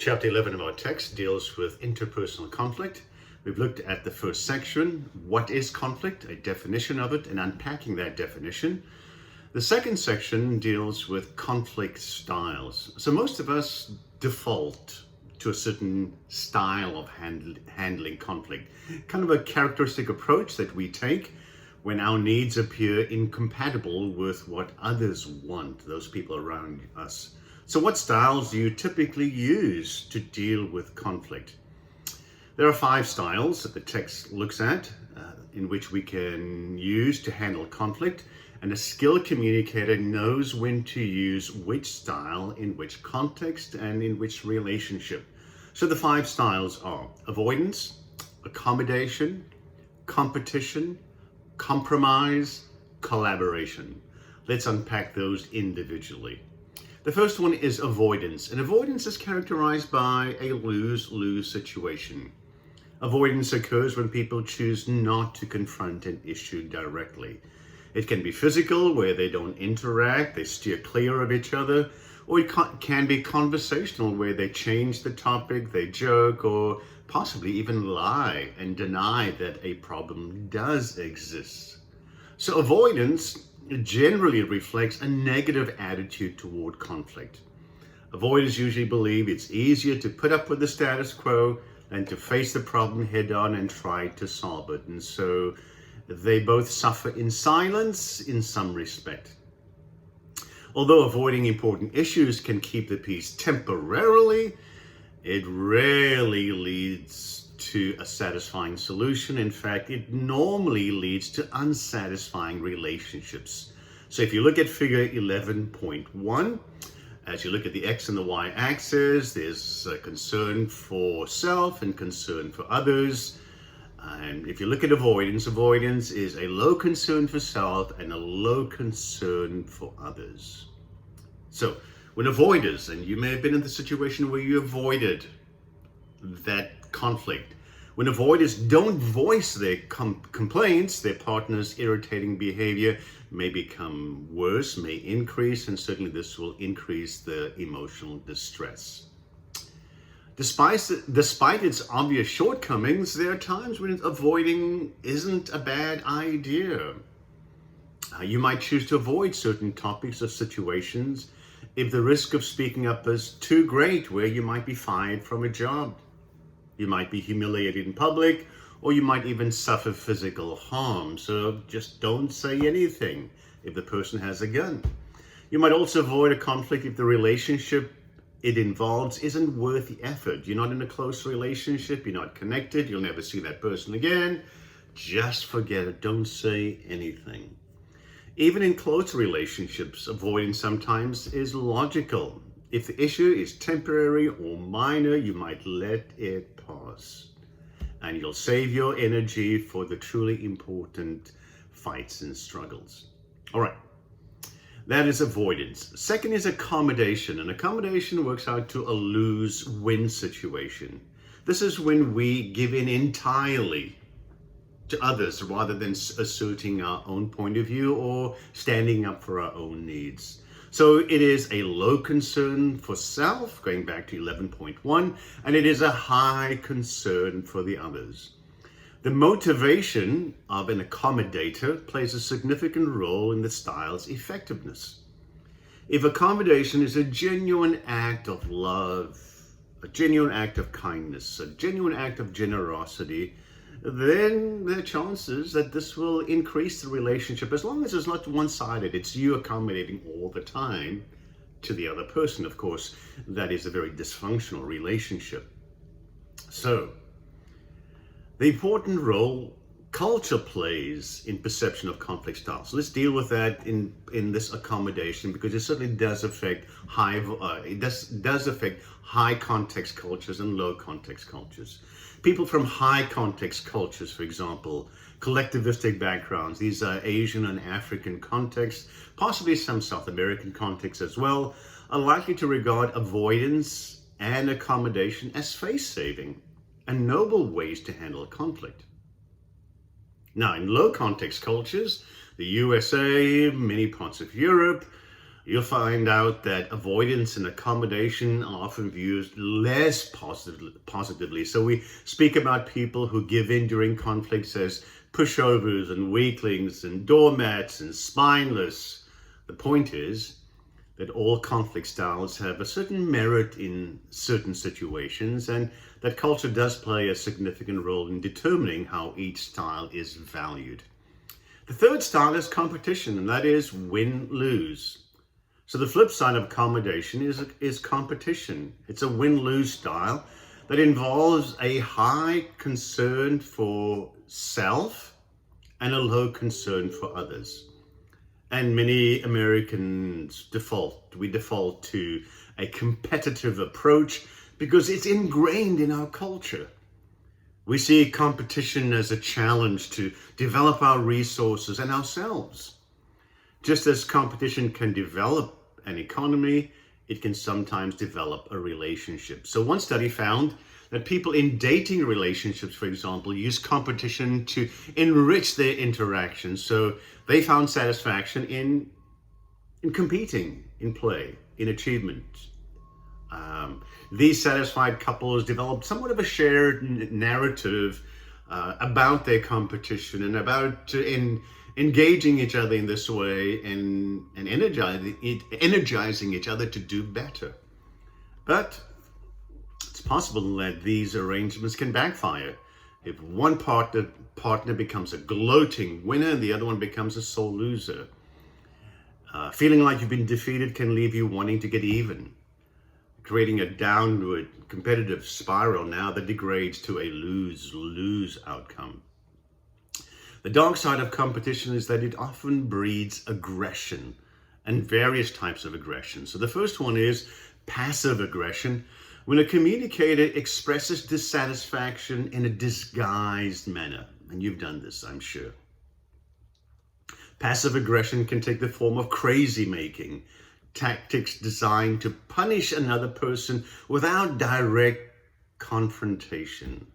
Chapter 11 of our text deals with interpersonal conflict. We've looked at the first section, what is conflict, a definition of it, and unpacking that definition. The second section deals with conflict styles. So most of us default to a certain style of handling conflict, kind of a characteristic approach that we take when our needs appear incompatible with what others want, those people around us. So what styles do you typically use to deal with conflict? There are 5 styles that the text looks at in which we can use to handle conflict, and a skilled communicator knows when to use which style in which context and in which relationship. So the 5 styles are avoidance, accommodation, competition, compromise, collaboration. Let's unpack those individually. The first one is avoidance, and avoidance is characterized by a lose-lose situation. Avoidance occurs when people choose not to confront an issue directly. It can be physical, where they don't interact, they steer clear of each other, or it can be conversational, where they change the topic, they joke, or possibly even lie and deny that a problem does exist. So avoidance generally reflects a negative attitude toward conflict. Avoiders usually believe it's easier to put up with the status quo than to face the problem head on and try to solve it. And so they both suffer in silence in some respect. Although avoiding important issues can keep the peace temporarily, it rarely leads to a satisfying solution. In fact, it normally leads to unsatisfying relationships. So if you look at figure 11.1, as you look at the X and the Y axis, there's a concern for self and concern for others. And if you look at avoidance, avoidance is a low concern for self and a low concern for others. So when avoiders, and you may have been in the situation where you avoided that conflict, when avoiders don't voice their complaints, their partner's irritating behavior may become worse, may increase, and certainly this will increase the emotional distress. Despite its obvious shortcomings, there are times when avoiding isn't a bad idea. You might choose to avoid certain topics or situations if the risk of speaking up is too great, where you might be fired from a job. You might be humiliated in public, or you might even suffer physical harm. So just don't say anything if the person has a gun. You might also avoid a conflict if the relationship it involves isn't worth the effort. You're not in a close relationship, you're not connected, you'll never see that person again. Just forget it, don't say anything. Even in close relationships, avoiding sometimes is logical. If the issue is temporary or minor, you might let it pass. And you'll save your energy for the truly important fights and struggles. All right, that is avoidance. Second is accommodation. And accommodation works out to a lose-win situation. This is when we give in entirely to others rather than asserting our own point of view or standing up for our own needs. So it is a low concern for self, going back to 11.1, and it is a high concern for the others. The motivation of an accommodator plays a significant role in the style's effectiveness. If accommodation is a genuine act of love, a genuine act of kindness, a genuine act of generosity, then there are chances that this will increase the relationship, as long as it's not one-sided. It's you accommodating all the time to the other person. Of course, that is a very dysfunctional relationship. So, the important role culture plays in perception of conflict styles. So let's deal with that in this accommodation, because it certainly does affect does affect high context cultures and low context cultures. People from high context cultures, for example, collectivistic backgrounds, these are Asian and African contexts, possibly some South American contexts as well, are likely to regard avoidance and accommodation as face-saving and noble ways to handle conflict. Now, in low context cultures, the USA, many parts of Europe, You'll find out that avoidance and accommodation are often viewed less positively. So we speak about people who give in during conflicts as pushovers and weaklings and doormats and spineless. The point is that all conflict styles have a certain merit in certain situations, and that culture does play a significant role in determining how each style is valued. The third style is competition, and that is win-lose. So the flip side of accommodation is competition. It's a win-lose style that involves a high concern for self and a low concern for others. And many Americans default to a competitive approach because it's ingrained in our culture. We see competition as a challenge to develop our resources and ourselves. Just as competition can develop an economy, it can sometimes develop a relationship. So one study found that people in dating relationships, for example, use competition to enrich their interactions. So they found satisfaction in competing, in play, in achievement. These satisfied couples developed somewhat of a shared narrative about their competition and about engaging each other in this way and energizing each other to do better. But it's possible that these arrangements can backfire. If one partner becomes a gloating winner and the other one becomes a sore loser. Feeling like you've been defeated can leave you wanting to get even, creating a downward competitive spiral now that degrades to a lose-lose outcome. The dark side of competition is that it often breeds aggression and various types of aggression. So the first one is passive aggression, when a communicator expresses dissatisfaction in a disguised manner. And you've done this, I'm sure. Passive aggression can take the form of crazy making, tactics designed to punish another person without direct confrontation.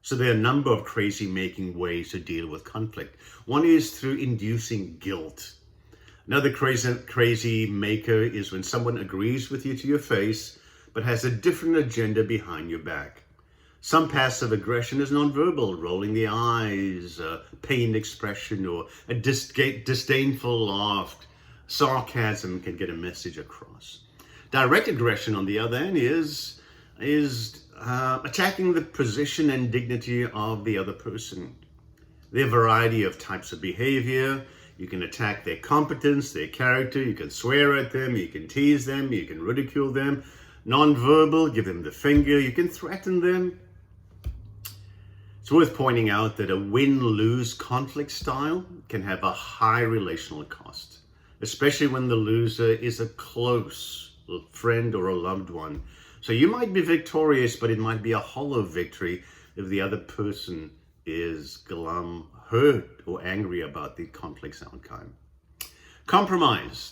So there are a number of crazy making ways to deal with conflict. One is through inducing guilt. Another crazy maker is when someone agrees with you to your face, but has a different agenda behind your back. Some passive aggression is nonverbal, rolling the eyes, pained expression, or a disdainful laugh. Sarcasm can get a message across. Direct aggression, on the other hand, is attacking the position and dignity of the other person. There are a variety of types of behavior. You can attack their competence, their character, you can swear at them, you can tease them, you can ridicule them. Non-verbal, give them the finger, you can threaten them. It's worth pointing out that a win-lose conflict style can have a high relational cost, especially when the loser is a close friend or a loved one. So you might be victorious, but it might be a hollow victory if the other person is glum, hurt, or angry about the conflict's outcome. Compromise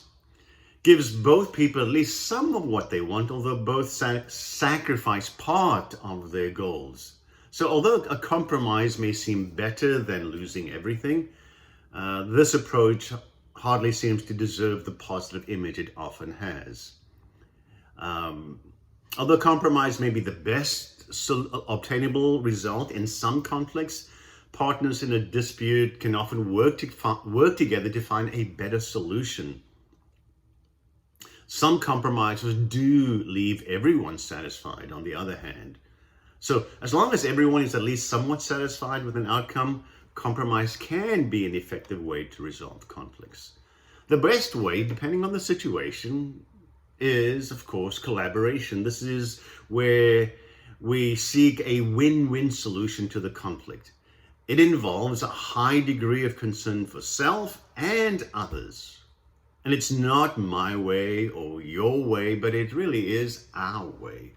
gives both people at least some of what they want, although both sacrifice part of their goals. So although a compromise may seem better than losing everything, this approach hardly seems to deserve the positive image it often has. Although compromise may be the best obtainable result in some conflicts, partners in a dispute can often work together to find a better solution. Some compromises do leave everyone satisfied, on the other hand. So as long as everyone is at least somewhat satisfied with an outcome, compromise can be an effective way to resolve conflicts. The best way, depending on the situation, is, of course, collaboration. This is where we seek a win-win solution to the conflict. It involves a high degree of concern for self and others. And it's not my way or your way, but it really is our way.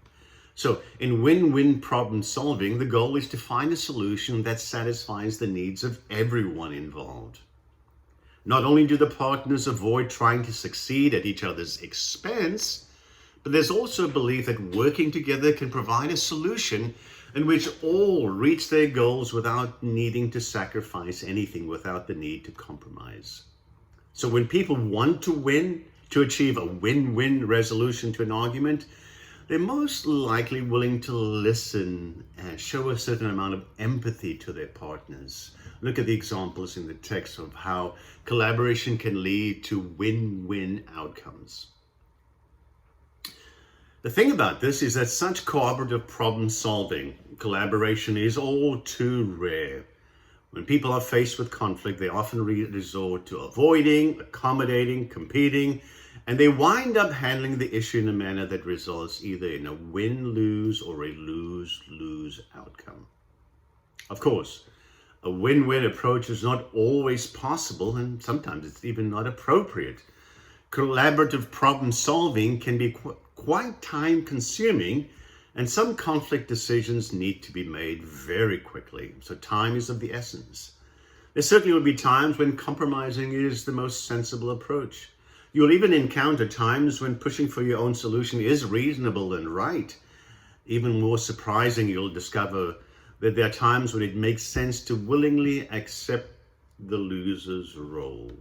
So in win-win problem solving, the goal is to find a solution that satisfies the needs of everyone involved. Not only do the partners avoid trying to succeed at each other's expense, but there's also a belief that working together can provide a solution in which all reach their goals without needing to sacrifice anything, without the need to compromise. So when people want to win, to achieve a win-win resolution to an argument, they're most likely willing to listen and show a certain amount of empathy to their partners. Look at the examples in the text of how collaboration can lead to win-win outcomes. The thing about this is that such cooperative problem solving, collaboration is all too rare. When people are faced with conflict, they often resort to avoiding, accommodating, competing, and they wind up handling the issue in a manner that results either in a win-lose or a lose-lose outcome. Of course, a win-win approach is not always possible, and sometimes it's even not appropriate. Collaborative problem solving can be quite time-consuming, and some conflict decisions need to be made very quickly, so time is of the essence. There certainly will be times when compromising is the most sensible approach. You'll even encounter times when pushing for your own solution is reasonable and right. Even more surprising, you'll discover that there are times when it makes sense to willingly accept the loser's role.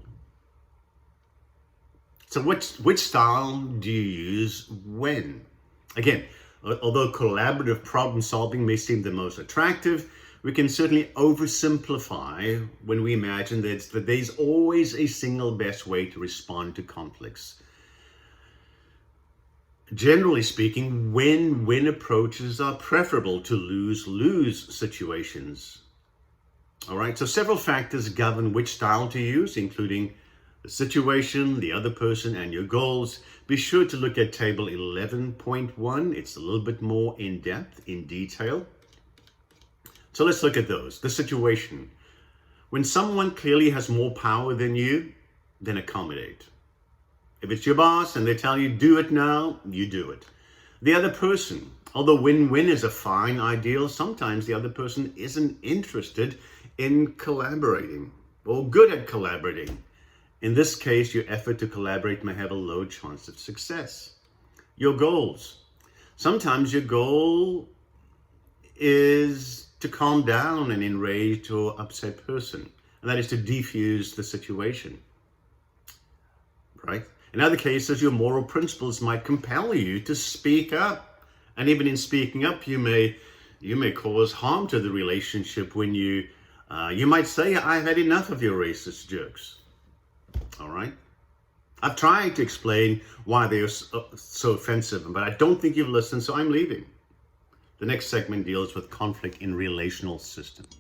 So which style do you use when? Again, although collaborative problem solving may seem the most attractive, we can certainly oversimplify when we imagine that there's always a single best way to respond to conflicts. Generally speaking, win-win approaches are preferable to lose-lose situations. All right, so several factors govern which style to use, including the situation, the other person, and your goals. Be sure to look at table 11.1. It's a little bit more in depth, in detail. So let's look at those. The situation. When someone clearly has more power than you, then accommodate. If it's your boss and they tell you do it now, you do it. The other person, although win-win is a fine ideal, sometimes the other person isn't interested in collaborating or good at collaborating. In this case, your effort to collaborate may have a low chance of success. Your goals. Sometimes your goal is to calm down an enraged or upset person, and that is to defuse the situation, right? In other cases, your moral principles might compel you to speak up, and even in speaking up, you may cause harm to the relationship when you might say, "I've had enough of your racist jokes." All right. I've tried to explain why they are so offensive, but I don't think you've listened, so I'm leaving. The next segment deals with conflict in relational systems.